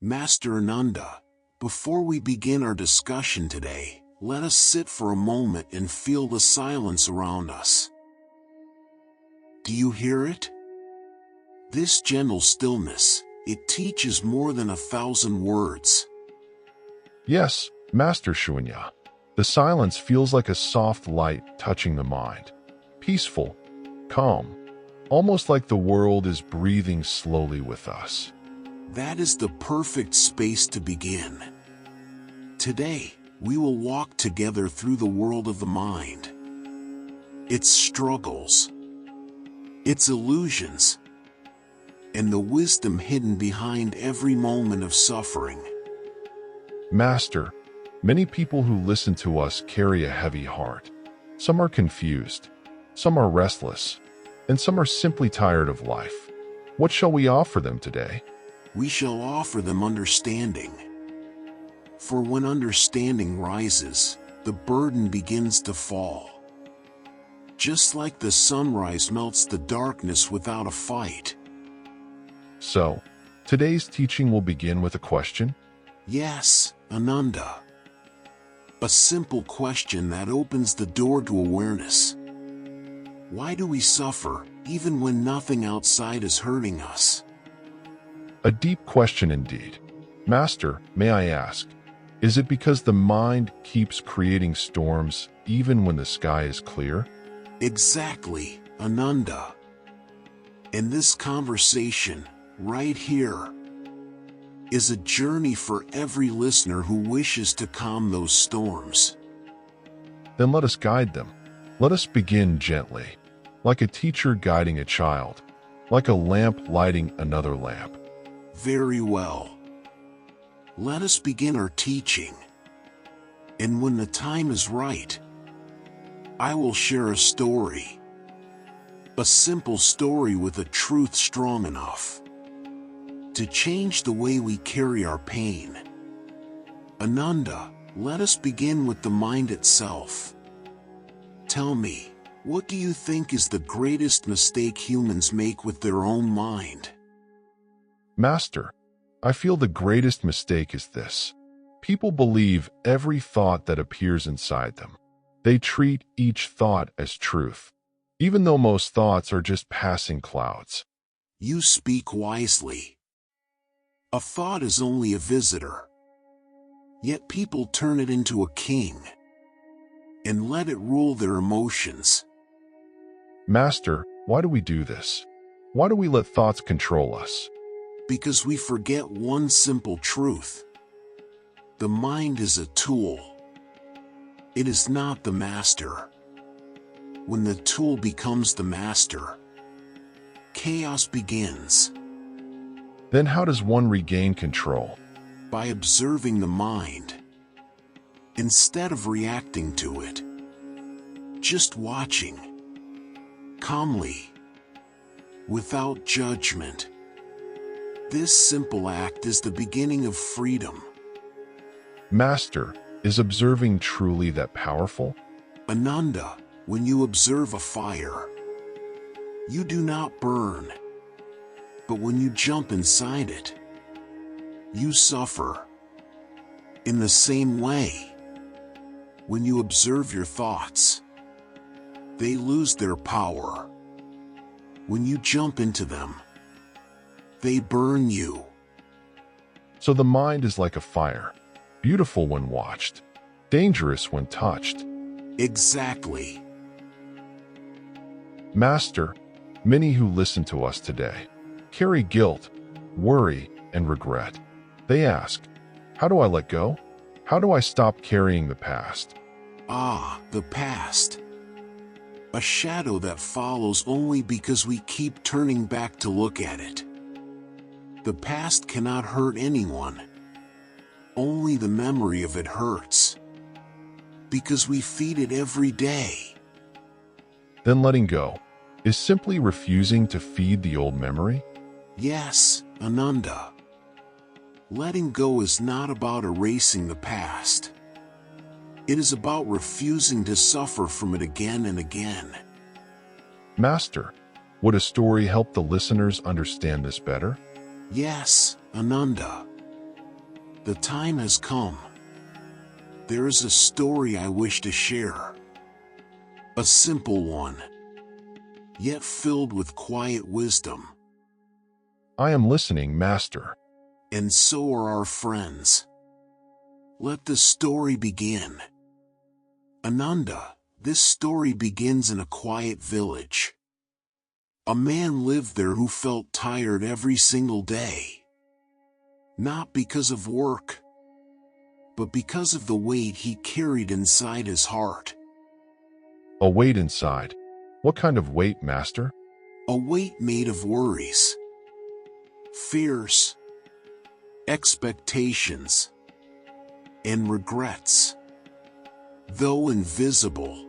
Master Ananda, before we begin our discussion today, let us sit for a moment and feel the silence around us. Do you hear it? This gentle stillness, it teaches more than 1,000 words. Yes, Master Shunya. The silence feels like a soft light touching the mind. Peaceful, calm, almost like the world is breathing slowly with us. That is the perfect space to begin. Today, we will walk together through the world of the mind. Its struggles, its illusions, and the wisdom hidden behind every moment of suffering. Master, many people who listen to us carry a heavy heart. Some are confused, some are restless, and some are simply tired of life. What shall we offer them today? We shall offer them understanding. For when understanding rises, the burden begins to fall. Just like the sunrise melts the darkness without a fight. So, today's teaching will begin with a question. Yes, Ananda. A simple question that opens the door to awareness. Why do we suffer, even when nothing outside is hurting us? A deep question indeed. Master, may I ask, is it because the mind keeps creating storms even when the sky is clear? Exactly, Ananda. And this conversation, right here, is a journey for every listener who wishes to calm those storms. Then let us guide them. Let us begin gently, like a teacher guiding a child, like a lamp lighting another lamp. Very well. Let us begin our teaching. And when the time is right, I will share a story. A simple story with a truth strong enough to change the way we carry our pain. Ananda, let us begin with the mind itself. Tell me, what do you think is the greatest mistake humans make with their own mind? Master, I feel the greatest mistake is this. People believe every thought that appears inside them. They treat each thought as truth, even though most thoughts are just passing clouds. You speak wisely. A thought is only a visitor. Yet people turn it into a king and let it rule their emotions. Master, why do we do this? Why do we let thoughts control us? Because we forget one simple truth. The mind is a tool. It is not the master. When the tool becomes the master, chaos begins. Then how does one regain control? By observing the mind, instead of reacting to it. Just watching, calmly, without judgment. This simple act is the beginning of freedom. Master, is observing truly that powerful? Ananda, when you observe a fire, you do not burn. But when you jump inside it, you suffer. In the same way, when you observe your thoughts, they lose their power. When you jump into them, they burn you. So the mind is like a fire, beautiful when watched, dangerous when touched. Exactly. Master, many who listen to us today carry guilt, worry, and regret. They ask, how do I let go? How do I stop carrying the past? Ah, the past. A shadow that follows only because we keep turning back to look at it. The past cannot hurt anyone. Only the memory of it hurts. Because we feed it every day. Then letting go is simply refusing to feed the old memory? Yes, Ananda. Letting go is not about erasing the past. It is about refusing to suffer from it again and again. Master, would a story help the listeners understand this better? Yes, Ananda. The time has come. There is a story I wish to share. A simple one, yet filled with quiet wisdom. I am listening, Master. And so are our friends. Let the story begin. Ananda, this story begins in a quiet village. A man lived there who felt tired every single day. Not because of work, but because of the weight he carried inside his heart. A weight inside. What kind of weight, Master? A weight made of worries, fears, expectations, and regrets. Though invisible,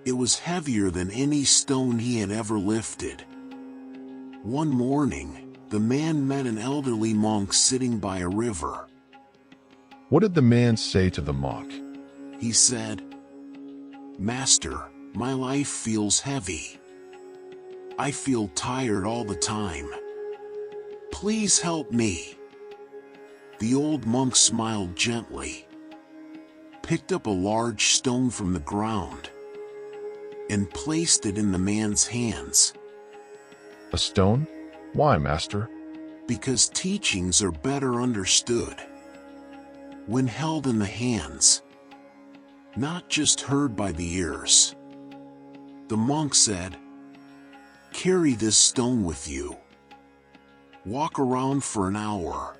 it was heavier than any stone he had ever lifted. One morning, the man met an elderly monk sitting by a river. What did the man say to the monk? He said, "Master, my life feels heavy. I feel tired all the time. Please help me." The old monk smiled gently, picked up a large stone from the ground, and placed it in the man's hands. A stone? Why, Master? Because teachings are better understood when held in the hands, not just heard by the ears. The monk said, "Carry this stone with you. Walk around for an hour.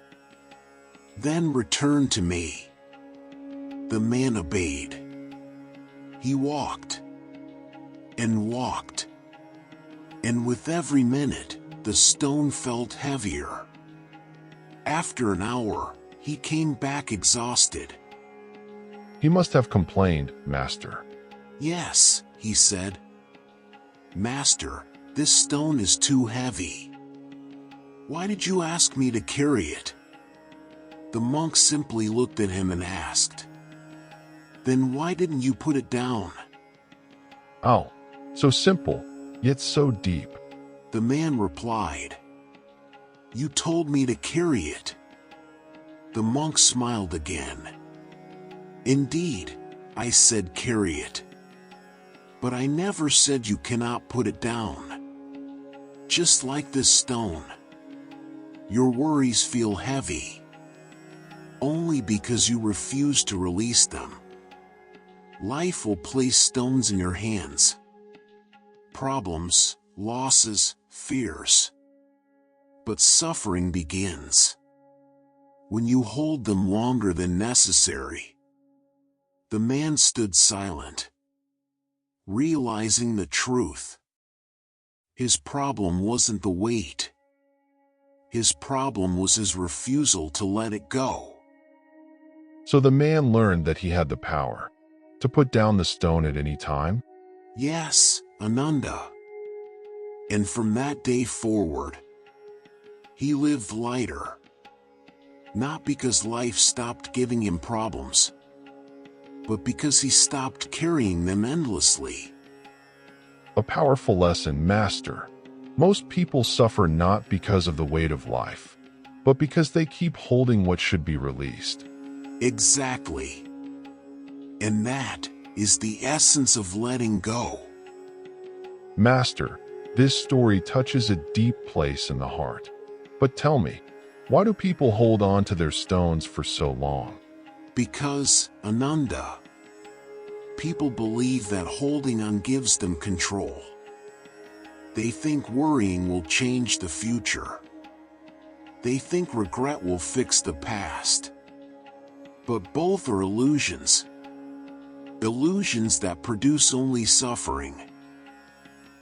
Then return to me." The man obeyed. He walked and walked, and with every minute, the stone felt heavier. After an hour, he came back exhausted. He must have complained, Master. "Yes," he said. "Master, this stone is too heavy. Why did you ask me to carry it?" The monk simply looked at him and asked, "Then why didn't you put it down?" Oh, so simple, yet so deep. The man replied, "You told me to carry it." The monk smiled again. "Indeed, I said carry it. But I never said you cannot put it down. Just like this stone, your worries feel heavy only because you refuse to release them. Life will place stones in your hands. Problems, losses, fears. But suffering begins when you hold them longer than necessary." The man stood silent, realizing the truth. His problem wasn't the weight. His problem was his refusal to let it go. So the man learned that he had the power to put down the stone at any time? Yes, Ananda. And from that day forward, he lived lighter. Not because life stopped giving him problems, but because he stopped carrying them endlessly. A powerful lesson, Master. Most people suffer not because of the weight of life, but because they keep holding what should be released. Exactly. And that is the essence of letting go. Master, this story touches a deep place in the heart. But tell me, why do people hold on to their stones for so long? Because, Ananda, people believe that holding on gives them control. They think worrying will change the future. They think regret will fix the past. But both are illusions. Illusions that produce only suffering.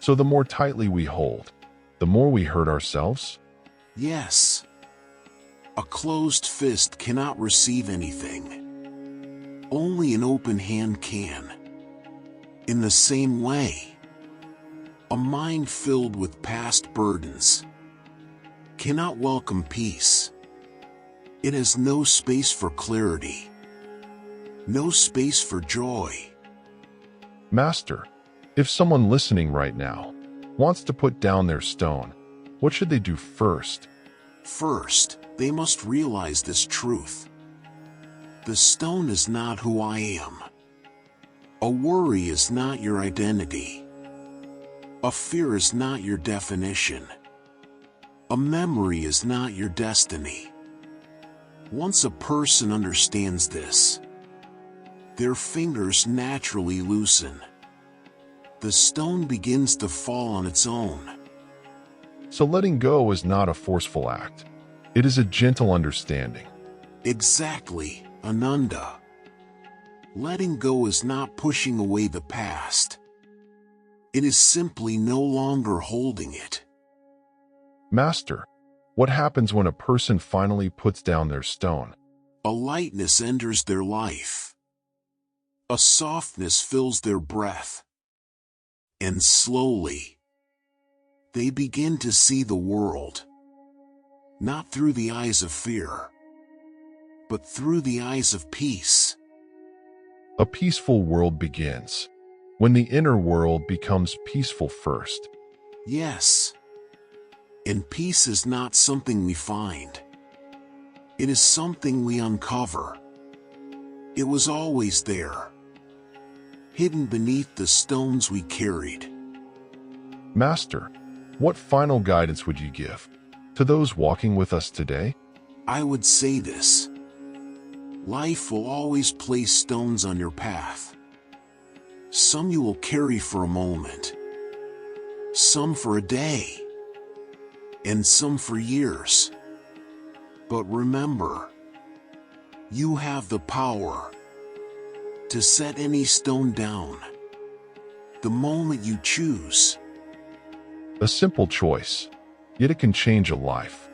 So the more tightly we hold, the more we hurt ourselves? Yes. A closed fist cannot receive anything. Only an open hand can. In the same way, a mind filled with past burdens cannot welcome peace. It has no space for clarity, no space for joy. Master, if someone listening right now wants to put down their stone, what should they do first? First, They must realize this truth. The stone is not who I am. A worry is not your identity. A fear is not your definition. A memory is not your destiny. Once a person understands this, their fingers naturally loosen. The stone begins to fall on its own. So letting go is not a forceful act. It is a gentle understanding. Exactly, Ananda. Letting go is not pushing away the past. It is simply no longer holding it. Master, what happens when a person finally puts down their stone? A lightness enters their life. A softness fills their breath. And slowly, they begin to see the world, not through the eyes of fear, but through the eyes of peace. A peaceful world begins when the inner world becomes peaceful first. Yes, and peace is not something we find. It is something we uncover. It was always there, hidden beneath the stones we carried. Master, what final guidance would you give to those walking with us today? I would say this. Life will always place stones on your path. Some you will carry for a moment, some for a day, and some for years. But remember, you have the power to set any stone down the moment you choose. A simple choice, yet it can change a life.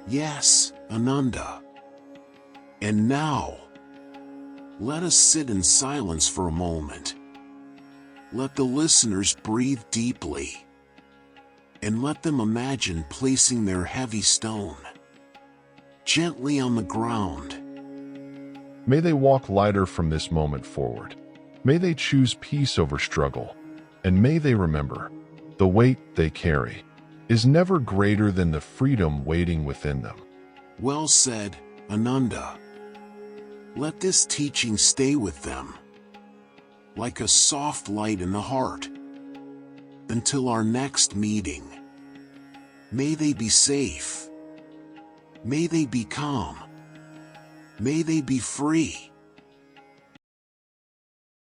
Yes, Ananda. And now, let us sit in silence for a moment. Let the listeners breathe deeply, and let them imagine placing their heavy stone gently on the ground. May they walk lighter from this moment forward. May they choose peace over struggle, and may they remember, the weight they carry is never greater than the freedom waiting within them. Well said, Ananda. Let this teaching stay with them, like a soft light in the heart. Until our next meeting, may they be safe. May they be calm. May they be free.